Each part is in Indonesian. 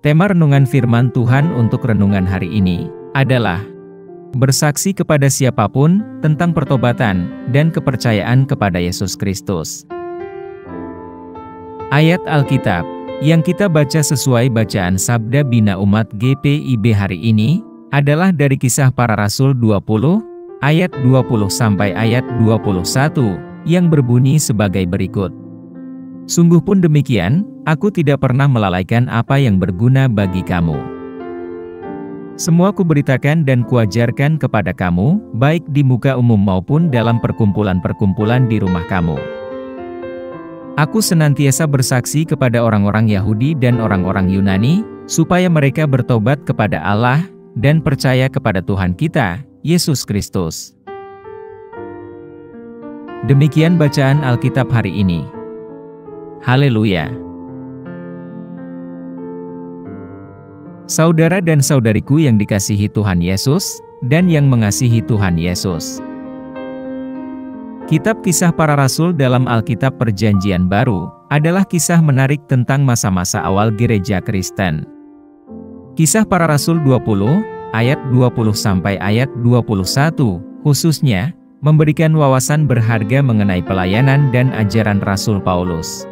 Tema renungan firman Tuhan untuk renungan hari ini adalah bersaksi kepada siapapun tentang pertobatan dan kepercayaan kepada Yesus Kristus. Ayat Alkitab yang kita baca sesuai bacaan Sabda Bina Umat GPIB hari ini adalah dari Kisah Para Rasul 20 ayat 20 sampai ayat 21 yang berbunyi sebagai berikut. Sungguh pun demikian, aku tidak pernah melalaikan apa yang berguna bagi kamu. Semua kuberitakan dan kuajarkan kepada kamu, baik di muka umum maupun dalam perkumpulan-perkumpulan di rumah kamu. Aku senantiasa bersaksi kepada orang-orang Yahudi dan orang-orang Yunani, supaya mereka bertobat kepada Allah dan percaya kepada Tuhan kita, Yesus Kristus. Demikian bacaan Alkitab hari ini. Haleluya. Saudara dan saudariku yang dikasihi Tuhan Yesus, dan yang mengasihi Tuhan Yesus. Kitab Kisah Para Rasul dalam Alkitab Perjanjian Baru adalah kisah menarik tentang masa-masa awal gereja Kristen. Kisah Para Rasul 20, ayat 20 sampai ayat 21, khususnya, memberikan wawasan berharga mengenai pelayanan dan ajaran Rasul Paulus.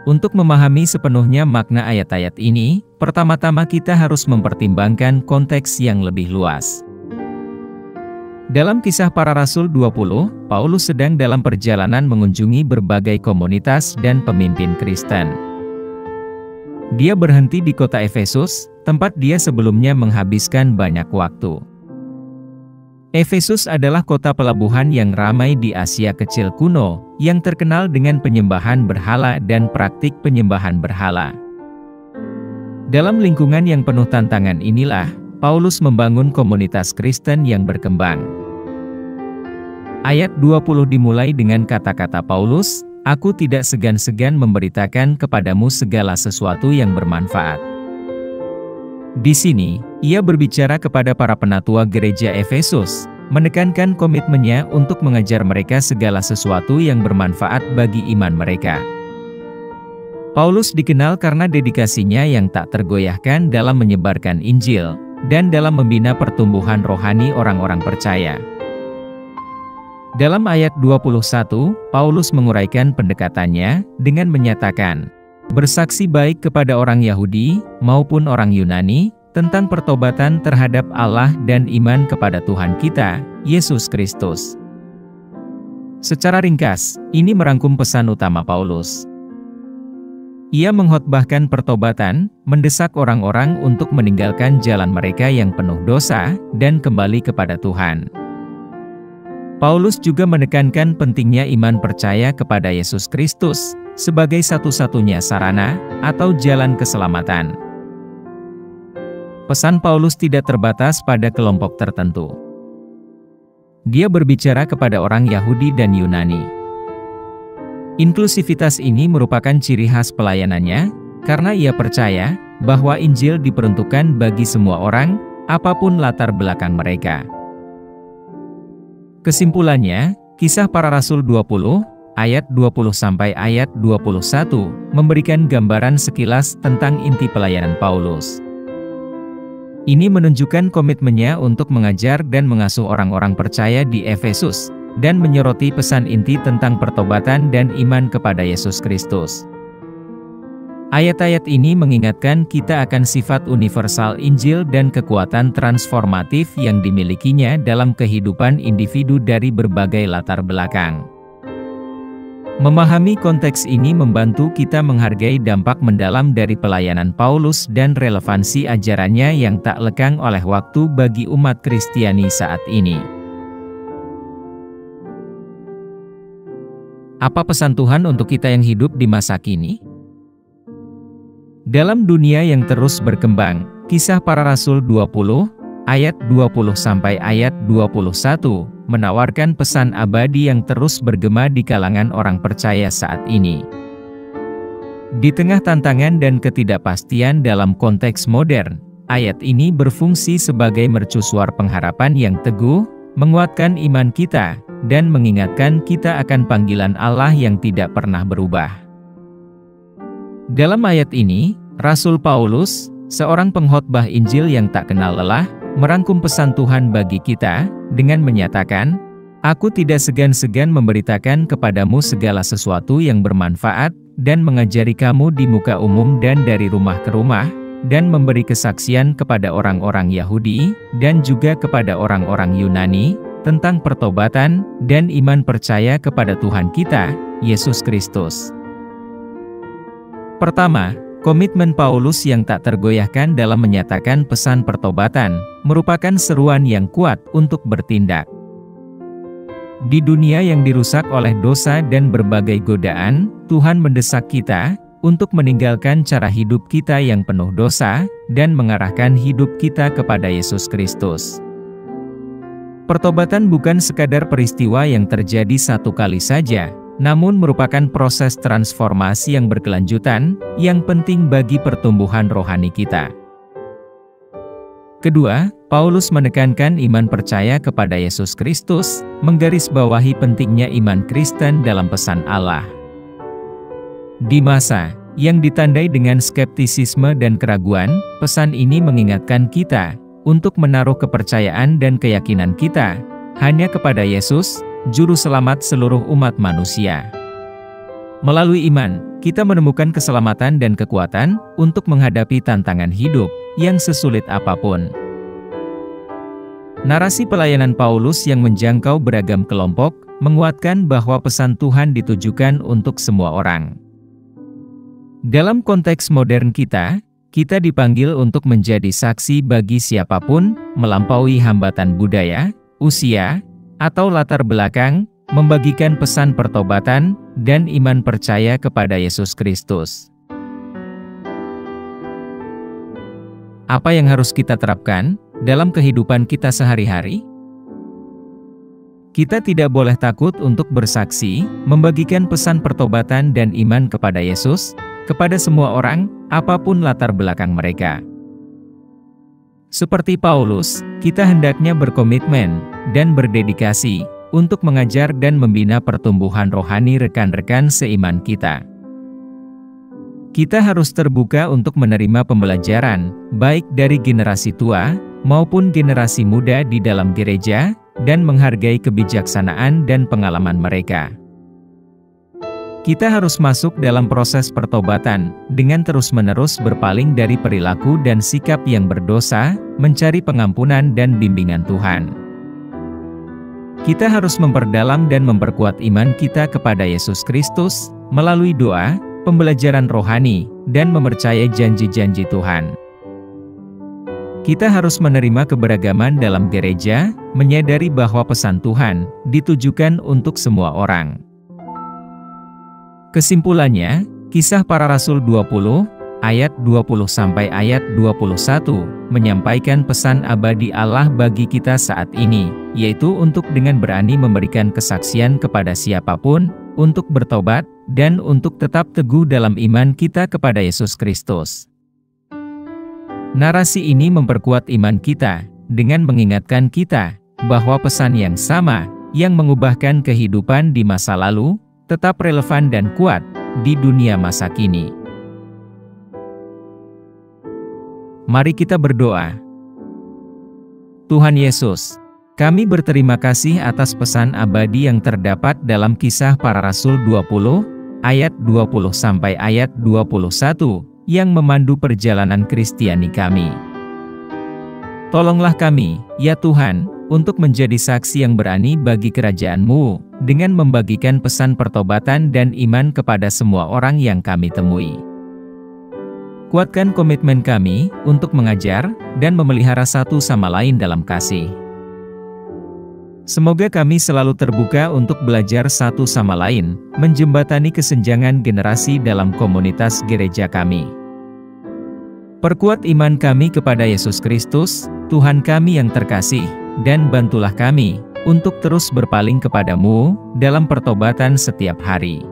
Untuk memahami sepenuhnya makna ayat-ayat ini, pertama-tama kita harus mempertimbangkan konteks yang lebih luas. Dalam Kisah Para Rasul 20, Paulus sedang dalam perjalanan mengunjungi berbagai komunitas dan pemimpin Kristen. Dia berhenti di kota Efesus, tempat dia sebelumnya menghabiskan banyak waktu. Efesus adalah kota pelabuhan yang ramai di Asia Kecil kuno, yang terkenal dengan penyembahan berhala dan praktik penyembahan berhala. Dalam lingkungan yang penuh tantangan inilah, Paulus membangun komunitas Kristen yang berkembang. Ayat 20 dimulai dengan kata-kata Paulus, "Aku tidak segan-segan memberitakan kepadamu segala sesuatu yang bermanfaat." Di sini, ia berbicara kepada para penatua gereja Efesus, menekankan komitmennya untuk mengajar mereka segala sesuatu yang bermanfaat bagi iman mereka. Paulus dikenal karena dedikasinya yang tak tergoyahkan dalam menyebarkan Injil, dan dalam membina pertumbuhan rohani orang-orang percaya. Dalam ayat 21, Paulus menguraikan pendekatannya dengan menyatakan, bersaksi baik kepada orang Yahudi maupun orang Yunani, tentang pertobatan terhadap Allah dan iman kepada Tuhan kita, Yesus Kristus. Secara ringkas, ini merangkum pesan utama Paulus. Ia mengkhotbahkan pertobatan, mendesak orang-orang untuk meninggalkan jalan mereka yang penuh dosa, dan kembali kepada Tuhan. Paulus juga menekankan pentingnya iman percaya kepada Yesus Kristus, sebagai satu-satunya sarana, atau jalan keselamatan. Pesan Paulus tidak terbatas pada kelompok tertentu. Dia berbicara kepada orang Yahudi dan Yunani. Inklusivitas ini merupakan ciri khas pelayanannya, karena ia percaya bahwa Injil diperuntukkan bagi semua orang, apapun latar belakang mereka. Kesimpulannya, Kisah Para Rasul 20, ayat 20 sampai ayat 21, memberikan gambaran sekilas tentang inti pelayanan Paulus. Ini menunjukkan komitmennya untuk mengajar dan mengasuh orang-orang percaya di Efesus, dan menyoroti pesan inti tentang pertobatan dan iman kepada Yesus Kristus. Ayat-ayat ini mengingatkan kita akan sifat universal Injil dan kekuatan transformatif yang dimilikinya dalam kehidupan individu dari berbagai latar belakang. Memahami konteks ini membantu kita menghargai dampak mendalam dari pelayanan Paulus dan relevansi ajarannya yang tak lekang oleh waktu bagi umat Kristiani saat ini. Apa pesan Tuhan untuk kita yang hidup di masa kini? Dalam dunia yang terus berkembang, Kisah Para Rasul 20, ayat 20 sampai ayat 21, menawarkan pesan abadi yang terus bergema di kalangan orang percaya saat ini. Di tengah tantangan dan ketidakpastian dalam konteks modern, ayat ini berfungsi sebagai mercusuar pengharapan yang teguh, menguatkan iman kita, dan mengingatkan kita akan panggilan Allah yang tidak pernah berubah. Dalam ayat ini, Rasul Paulus, seorang pengkhotbah Injil yang tak kenal lelah, merangkum pesan Tuhan bagi kita, dengan menyatakan, "Aku tidak segan-segan memberitakan kepadamu segala sesuatu yang bermanfaat, dan mengajari kamu di muka umum dan dari rumah ke rumah, dan memberi kesaksian kepada orang-orang Yahudi, dan juga kepada orang-orang Yunani, tentang pertobatan, dan iman percaya kepada Tuhan kita, Yesus Kristus." Pertama, komitmen Paulus yang tak tergoyahkan dalam menyatakan pesan pertobatan, merupakan seruan yang kuat untuk bertindak. Di dunia yang dirusak oleh dosa dan berbagai godaan, Tuhan mendesak kita untuk meninggalkan cara hidup kita yang penuh dosa, dan mengarahkan hidup kita kepada Yesus Kristus. Pertobatan bukan sekadar peristiwa yang terjadi satu kali saja, namun merupakan proses transformasi yang berkelanjutan, yang penting bagi pertumbuhan rohani kita. Kedua, Paulus menekankan iman percaya kepada Yesus Kristus, menggarisbawahi pentingnya iman Kristen dalam pesan Allah. Di masa yang ditandai dengan skeptisisme dan keraguan, pesan ini mengingatkan kita untuk menaruh kepercayaan dan keyakinan kita hanya kepada Yesus, Juru Selamat seluruh umat manusia. Melalui iman, kita menemukan keselamatan dan kekuatan untuk menghadapi tantangan hidup yang sesulit apapun. Narasi pelayanan Paulus yang menjangkau beragam kelompok, menguatkan bahwa pesan Tuhan ditujukan untuk semua orang. Dalam konteks modern kita dipanggil untuk menjadi saksi bagi siapapun, melampaui hambatan budaya, usia, atau latar belakang, membagikan pesan pertobatan, dan iman percaya kepada Yesus Kristus. Apa yang harus kita terapkan dalam kehidupan kita sehari-hari? Kita tidak boleh takut untuk bersaksi, membagikan pesan pertobatan dan iman kepada Yesus, kepada semua orang, apapun latar belakang mereka. Seperti Paulus, kita hendaknya berkomitmen dan berdedikasi untuk mengajar dan membina pertumbuhan rohani rekan-rekan seiman kita. Kita harus terbuka untuk menerima pembelajaran, baik dari generasi tua maupun generasi muda di dalam gereja, dan menghargai kebijaksanaan dan pengalaman mereka. Kita harus masuk dalam proses pertobatan, dengan terus-menerus berpaling dari perilaku dan sikap yang berdosa, mencari pengampunan dan bimbingan Tuhan. Kita harus memperdalam dan memperkuat iman kita kepada Yesus Kristus, melalui doa, pembelajaran rohani, dan mempercayai janji-janji Tuhan. Kita harus menerima keberagaman dalam gereja, menyadari bahwa pesan Tuhan ditujukan untuk semua orang. Kesimpulannya, Kisah Para Rasul 20, ayat 20 sampai ayat 21, menyampaikan pesan abadi Allah bagi kita saat ini, yaitu untuk dengan berani memberikan kesaksian kepada siapapun, untuk bertobat, dan untuk tetap teguh dalam iman kita kepada Yesus Kristus. Narasi ini memperkuat iman kita, dengan mengingatkan kita, bahwa pesan yang sama, yang mengubahkan kehidupan di masa lalu, tetap relevan dan kuat di dunia masa kini. Mari kita berdoa. Tuhan Yesus, kami berterima kasih atas pesan abadi yang terdapat dalam Kisah Para Rasul 20, ayat 20 sampai ayat 21, yang memandu perjalanan Kristiani kami. Tolonglah kami, ya Tuhan, untuk menjadi saksi yang berani bagi kerajaan-Mu, dengan membagikan pesan pertobatan dan iman kepada semua orang yang kami temui. Kuatkan komitmen kami untuk mengajar dan memelihara satu sama lain dalam kasih. Semoga kami selalu terbuka untuk belajar satu sama lain, menjembatani kesenjangan generasi dalam komunitas gereja kami. Perkuat iman kami kepada Yesus Kristus, Tuhan kami yang terkasih, dan bantulah kami untuk terus berpaling kepadamu dalam pertobatan setiap hari.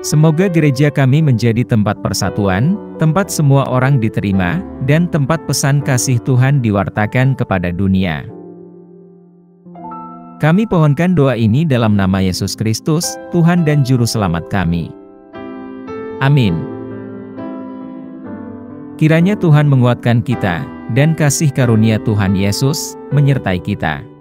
Semoga gereja kami menjadi tempat persatuan, tempat semua orang diterima, dan tempat pesan kasih Tuhan diwartakan kepada dunia. Kami pohonkan doa ini dalam nama Yesus Kristus, Tuhan dan Juru Selamat kami. Amin. Kiranya Tuhan menguatkan kita, dan kasih karunia Tuhan Yesus menyertai kita.